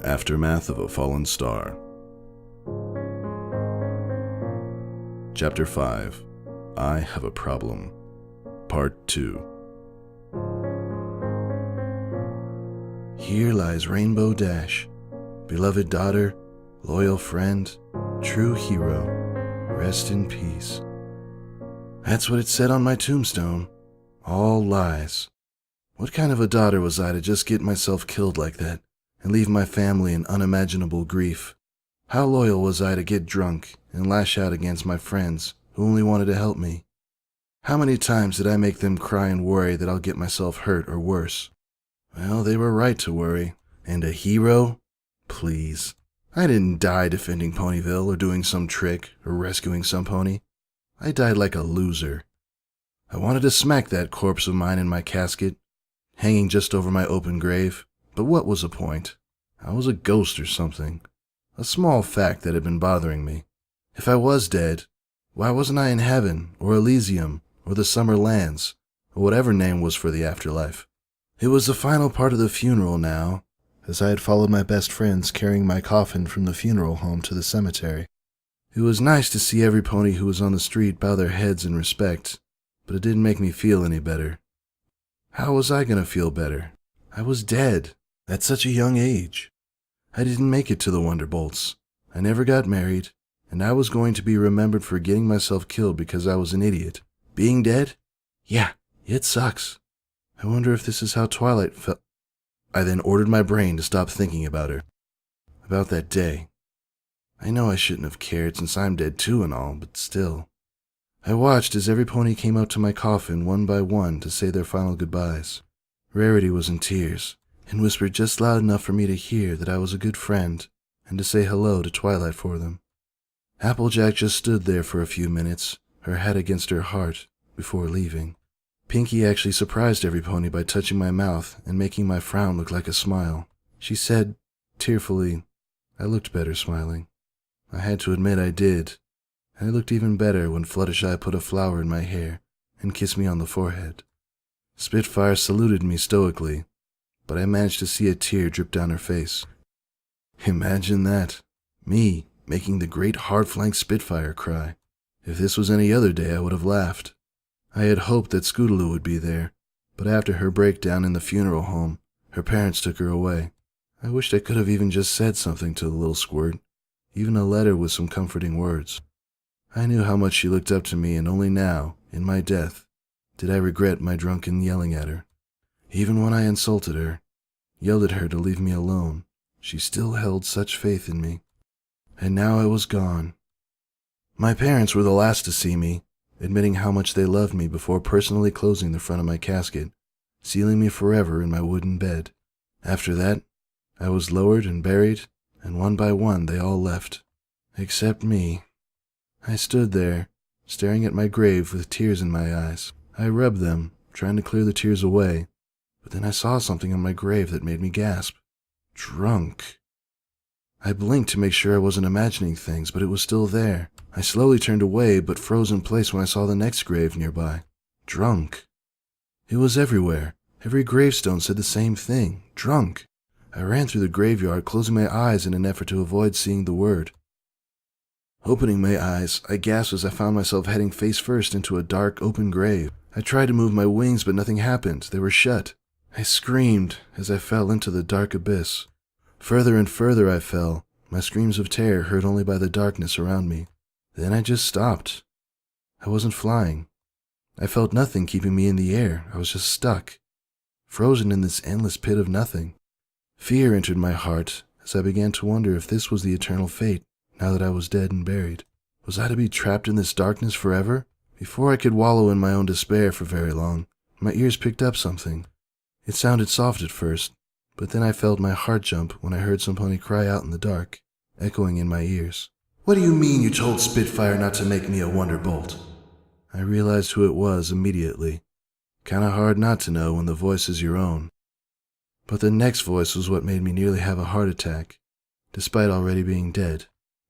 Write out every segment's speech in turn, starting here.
Aftermath of a Fallen Star. Chapter 5. I Have a Problem. Part 2. Here lies Rainbow Dash, beloved daughter, loyal friend, true hero. Rest in peace. That's what it said on my tombstone. All lies. What kind of a daughter was I to just get myself killed like that and leave my family in unimaginable grief? How loyal was I to get drunk and lash out against my friends who only wanted to help me? How many times did I make them cry and worry that I'll get myself hurt or worse? Well, they were right to worry. And a hero? Please. I didn't die defending Ponyville or doing some trick or rescuing some pony. I died like a loser. I wanted to smack that corpse of mine in my casket, hanging just over my open grave, but what was the point? I was a ghost or something. A small fact that had been bothering me. If I was dead, why wasn't I in heaven, or Elysium, or the summer lands, or whatever name was for the afterlife? It was the final part of the funeral now, as I had followed my best friends carrying my coffin from the funeral home to the cemetery. It was nice to see every pony who was on the street bow their heads in respect, but it didn't make me feel any better. How was I going to feel better? I was dead, at such a young age. I didn't make it to the Wonderbolts. I never got married, and I was going to be remembered for getting myself killed because I was an idiot. Being dead? Yeah, it sucks. I wonder if this is how Twilight felt. I then ordered my brain to stop thinking about her. About that day. I know I shouldn't have cared since I'm dead too and all, but still. I watched as every pony came out to my coffin one by one to say their final goodbyes. Rarity was in tears, and whispered just loud enough for me to hear that I was a good friend, and to say hello to Twilight for them. Applejack just stood there for a few minutes, her head against her heart, before leaving. Pinkie actually surprised every pony by touching my mouth and making my frown look like a smile. She said, tearfully, I looked better smiling. I had to admit I did, and I looked even better when Fluttershy put a flower in my hair and kissed me on the forehead. Spitfire saluted me stoically, but I managed to see a tear drip down her face. Imagine that. Me making the great hard-flanked Spitfire cry. If this was any other day, I would have laughed. I had hoped that Scootaloo would be there, but after her breakdown in the funeral home, her parents took her away. I wished I could have even just said something to the little squirt, even a letter with some comforting words. I knew how much she looked up to me, and only now, in my death, did I regret my drunken yelling at her. Even when I insulted her, yelled at her to leave me alone, she still held such faith in me. And now I was gone. My parents were the last to see me, admitting how much they loved me before personally closing the front of my casket, sealing me forever in my wooden bed. After that, I was lowered and buried, and one by one they all left, except me. I stood there, staring at my grave with tears in my eyes. I rubbed them, trying to clear the tears away, but then I saw something on my grave that made me gasp. Drunk. I blinked to make sure I wasn't imagining things, but it was still there. I slowly turned away, but froze in place when I saw the next grave nearby. Drunk. It was everywhere. Every gravestone said the same thing. Drunk. I ran through the graveyard, closing my eyes in an effort to avoid seeing the word. Opening my eyes, I gasped as I found myself heading face first into a dark, open grave. I tried to move my wings, but nothing happened. They were shut. I screamed as I fell into the dark abyss. Further and further I fell, my screams of terror heard only by the darkness around me. Then I just stopped. I wasn't flying. I felt nothing keeping me in the air. I was just stuck, frozen in this endless pit of nothing. Fear entered my heart as I began to wonder if this was the eternal fate, now that I was dead and buried. Was I to be trapped in this darkness forever? Before I could wallow in my own despair for very long, my ears picked up something. It sounded soft at first, but then I felt my heart jump when I heard some pony cry out in the dark, echoing in my ears. What do you mean you told Spitfire not to make me a Wonderbolt? I realized who it was immediately. Kinda hard not to know when the voice is your own. But the next voice was what made me nearly have a heart attack, despite already being dead,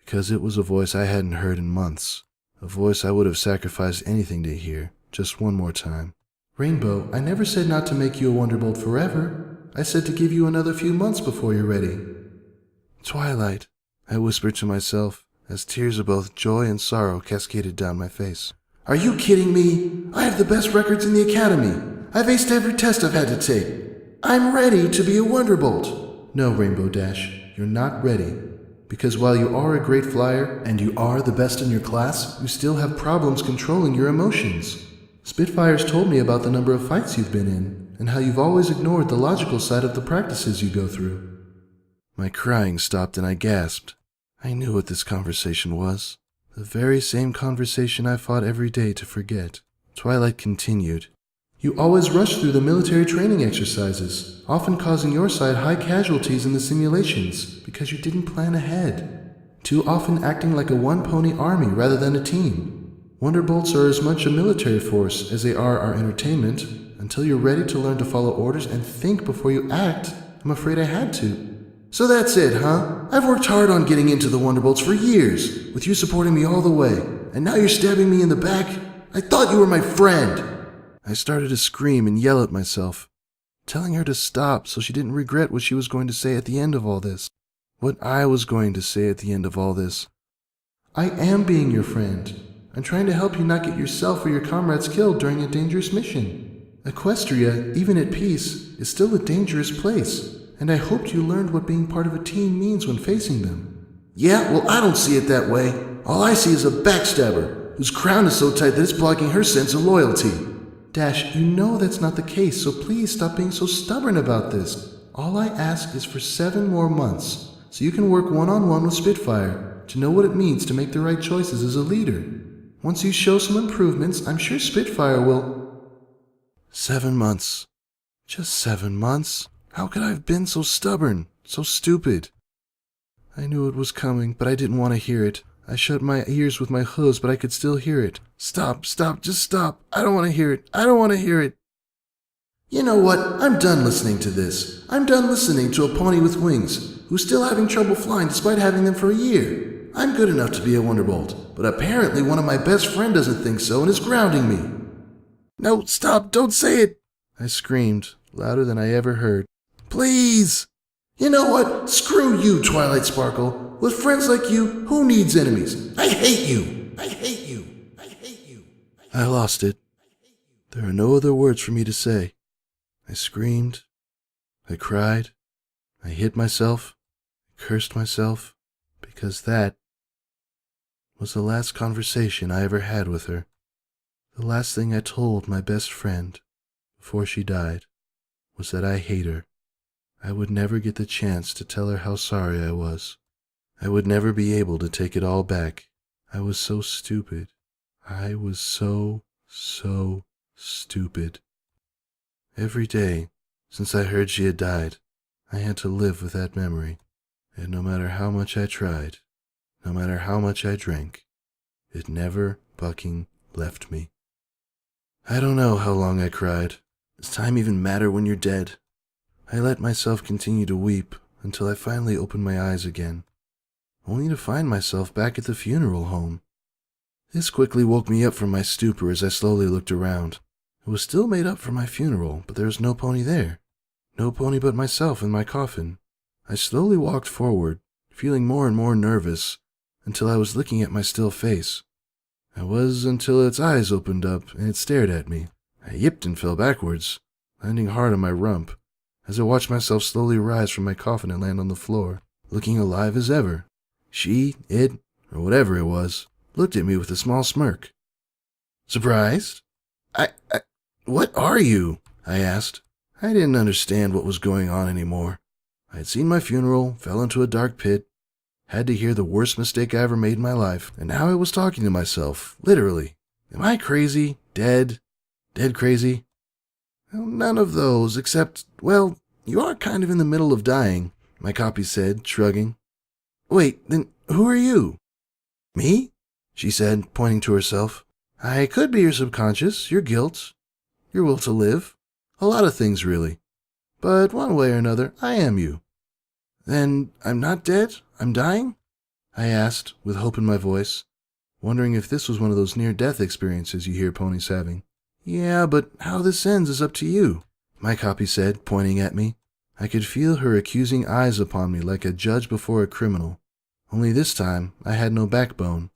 because it was a voice I hadn't heard in months, a voice I would have sacrificed anything to hear, just one more time. Rainbow, I never said not to make you a Wonderbolt forever. I said to give you another few months before you're ready. Twilight, I whispered to myself as tears of both joy and sorrow cascaded down my face. Are you kidding me? I have the best records in the academy. I've aced every test I've had to take. I'm ready to be a Wonderbolt. No, Rainbow Dash, you're not ready. Because while you are a great flyer and you are the best in your class, you still have problems controlling your emotions. Spitfire's told me about the number of fights you've been in and how you've always ignored the logical side of the practices you go through. My crying stopped and I gasped. I knew what this conversation was. The very same conversation I fought every day to forget. Twilight continued. You always rush through the military training exercises, often causing your side high casualties in the simulations because you didn't plan ahead. Too often acting like a one-pony army rather than a team. Wonderbolts are as much a military force as they are our entertainment. Until you're ready to learn to follow orders and think before you act, I'm afraid I had to. So that's it, huh? I've worked hard on getting into the Wonderbolts for years, with you supporting me all the way, and now you're stabbing me in the back? I thought you were my friend! I started to scream and yell at myself, telling her to stop so she didn't regret what she was going to say at the end of all this. What I was going to say at the end of all this. I am being your friend. I'm trying to help you not get yourself or your comrades killed during a dangerous mission. Equestria, even at peace, is still a dangerous place, and I hoped you learned what being part of a team means when facing them. Yeah, well, I don't see it that way. All I see is a backstabber, whose crown is so tight that it's blocking her sense of loyalty. Dash, you know that's not the case, so please stop being so stubborn about this. All I ask is for 7 more months, so you can work one-on-one with Spitfire to know what it means to make the right choices as a leader. Once you show some improvements, I'm sure Spitfire will... 7 months. Just 7 months? How could I have been so stubborn, so stupid? I knew it was coming, but I didn't want to hear it. I shut my ears with my hooves, but I could still hear it. Stop, just stop. I don't want to hear it. I don't want to hear it. You know what? I'm done listening to this. I'm done listening to a pony with wings, who's still having trouble flying despite having them for a year. I'm good enough to be a Wonderbolt, but apparently one of my best friends doesn't think so and is grounding me. No, stop, don't say it! I screamed, louder than I ever heard. Please! You know what? Screw you, Twilight Sparkle. With friends like you, who needs enemies? I hate you! I hate you! I hate you! I lost it. There are no other words for me to say. I screamed. I cried. I hit myself. Cursed myself. Because that was the last conversation I ever had with her. The last thing I told my best friend before she died was that I hate her. I would never get the chance to tell her how sorry I was. I would never be able to take it all back. I was so stupid. I was so stupid. Every day, since I heard she had died, I had to live with that memory. And no matter how much I tried, no matter how much I drank, it never fucking left me. I don't know how long I cried. Does time even matter when you're dead? I let myself continue to weep until I finally opened my eyes again, only to find myself back at the funeral home. This quickly woke me up from my stupor as I slowly looked around. It was still made up for my funeral, but there was no pony there. No pony but myself in my coffin. I slowly walked forward, feeling more and more nervous, until I was looking at my still face. I was until its eyes opened up and it stared at me. I yipped and fell backwards, landing hard on my rump, as I watched myself slowly rise from my coffin and land on the floor, looking alive as ever. She, it, or whatever it was, looked at me with a small smirk. Surprised? What are you? I asked. I didn't understand what was going on anymore. I had seen my funeral, fell into a dark pit, had to hear the worst mistake I ever made in my life, and now I was talking to myself, literally. Am I crazy? Dead? Dead crazy? Well, none of those, except, well, you are kind of in the middle of dying, my copy said, shrugging. Wait, then who are you? Me? She said, pointing to herself. I could be your subconscious, your guilt, your will to live. A lot of things, really. But one way or another, I am you. Then I'm not dead? I'm dying? I asked, with hope in my voice, wondering if this was one of those near-death experiences you hear ponies having. Yeah, but how this ends is up to you, my copy said, pointing at me. I could feel her accusing eyes upon me like a judge before a criminal. Only this time, I had no backbone.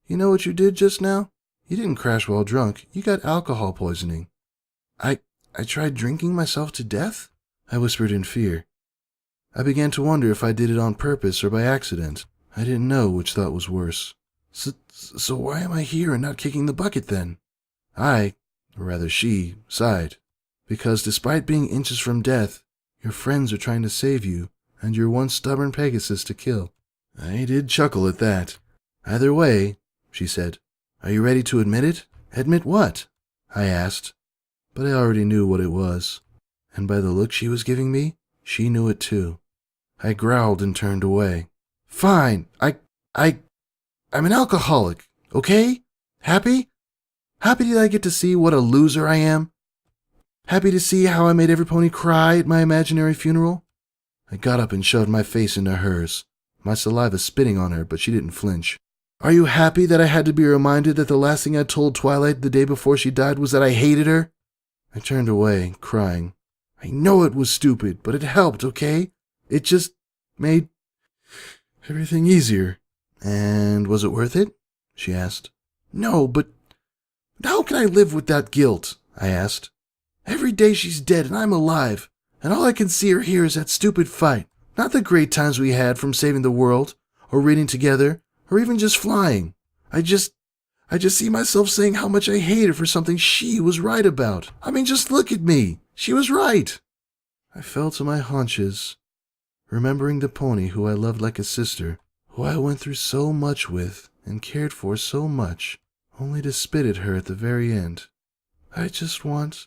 You know what you did just now? You didn't crash while drunk. You got alcohol poisoning. I tried drinking myself to death? I whispered in fear. I began to wonder if I did it on purpose or by accident. I didn't know which thought was worse. So why am I here and not kicking the bucket then? Or rather she, sighed. Because despite being inches from death, your friends are trying to save you, and you're one stubborn Pegasus to kill. I did chuckle at that. Either way, she said. Are you ready to admit it? Admit what? I asked. But I already knew what it was. And by the look she was giving me, she knew it too. I growled and turned away. Fine, I'm an alcoholic, okay? Happy? Happy that I get to see what a loser I am? Happy to see how I made every pony cry at my imaginary funeral? I got up and shoved my face into hers, my saliva spitting on her, but she didn't flinch. Are you happy that I had to be reminded that the last thing I told Twilight the day before she died was that I hated her? I turned away, crying. I know it was stupid, but it helped, okay? It just made everything easier. And was it worth it? She asked. No, but how can I live with that guilt? I asked. Every day she's dead and I'm alive, and all I can see or hear is that stupid fight, not the great times we had from saving the world, or reading together, or even just flying. I just see myself saying how much I hate her for something she was right about. I mean, just look at me. She was right. I fell to my haunches, remembering the pony who I loved like a sister, who I went through so much with and cared for so much, only to spit at her at the very end. I just want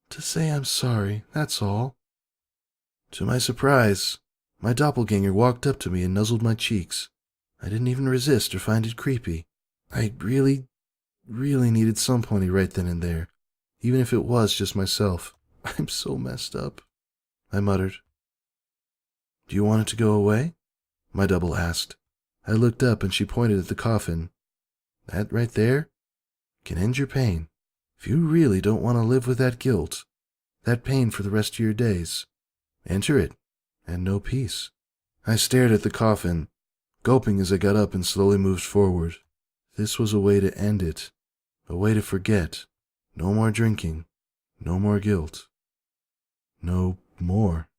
to say I'm sorry, that's all. To my surprise, my doppelganger walked up to me and nuzzled my cheeks. I didn't even resist or find it creepy. I really needed some pony right then and there, even if it was just myself. I'm so messed up, I muttered. Do you want it to go away? My double asked. I looked up and she pointed at the coffin. That right there can end your pain. If you really don't want to live with that guilt, that pain for the rest of your days, enter it and know peace. I stared at the coffin, gulping as I got up and slowly moved forward. This was a way to end it, a way to forget. No more drinking, no more guilt. No more.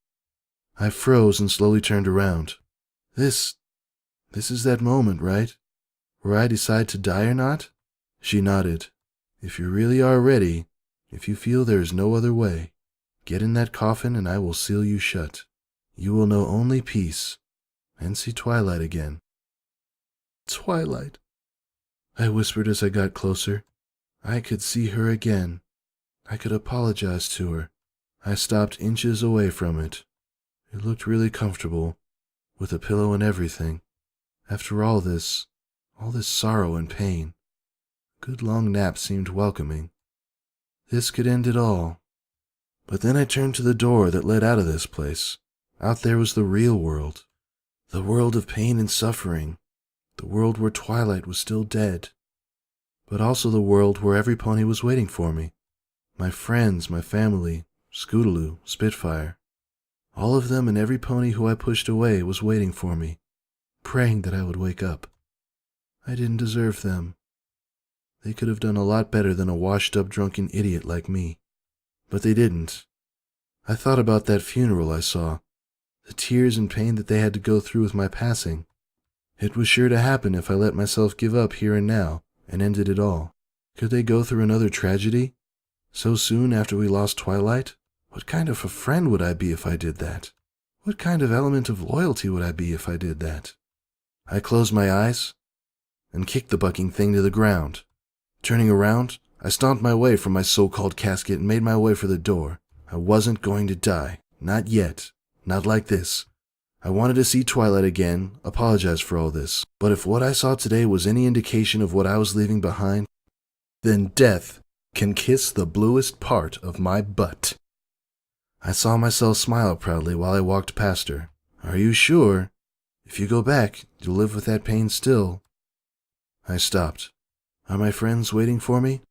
I froze and slowly turned around. This is that moment, right? Where I decide to die or not? She nodded. If you really are ready, if you feel there is no other way, get in that coffin and I will seal you shut. You will know only peace, and see Twilight again. Twilight, I whispered as I got closer. I could see her again. I could apologize to her. I stopped inches away from it. It looked really comfortable, with a pillow and everything. After all this sorrow and pain, a good long nap seemed welcoming. This could end it all. But then I turned to the door that led out of this place. Out there was the real world. The world of pain and suffering. The world where Twilight was still dead. But also the world where every pony was waiting for me. My friends, my family, Scootaloo, Spitfire. All of them and every pony who I pushed away was waiting for me, praying that I would wake up. I didn't deserve them. They could have done a lot better than a washed-up drunken idiot like me. But they didn't. I thought about that funeral I saw, the tears and pain that they had to go through with my passing. It was sure to happen if I let myself give up here and now and ended it all. Could they go through another tragedy? So soon after we lost Twilight? What kind of a friend would I be if I did that? What kind of element of loyalty would I be if I did that? I closed my eyes and kicked the bucking thing to the ground. Turning around, I stomped my way from my so-called casket and made my way for the door. I wasn't going to die. Not yet. Not like this. I wanted to see Twilight again, apologize for all this. But if what I saw today was any indication of what I was leaving behind, then death can kiss the bluest part of my butt. I saw myself smile proudly while I walked past her. Are you sure? If you go back, you'll live with that pain still. I stopped. Are my friends waiting for me?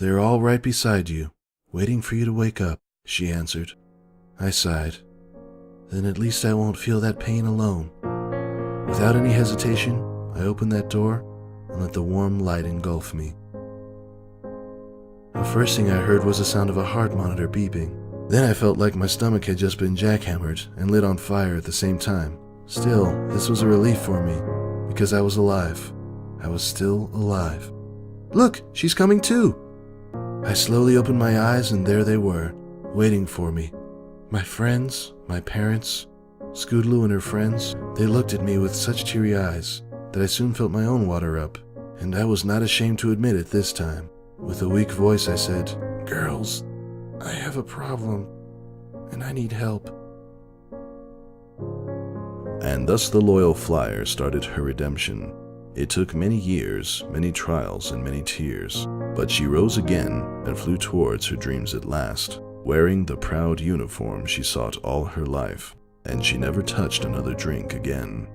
They're all right beside you, waiting for you to wake up, she answered. I sighed. Then at least I won't feel that pain alone. Without any hesitation, I opened that door and let the warm light engulf me. The first thing I heard was the sound of a heart monitor beeping. Then I felt like my stomach had just been jackhammered and lit on fire at the same time. Still, this was a relief for me, because I was alive. I was still alive. Look, she's coming too! I slowly opened my eyes and there they were, waiting for me. My friends, my parents, Scoodloo and her friends, they looked at me with such teary eyes that I soon felt my own water up, and I was not ashamed to admit it this time. With a weak voice I said, "Girls, I have a problem, and I need help." And thus the loyal flyer started her redemption. It took many years, many trials, and many tears, but she rose again and flew towards her dreams at last, wearing the proud uniform she sought all her life, and she never touched another drink again.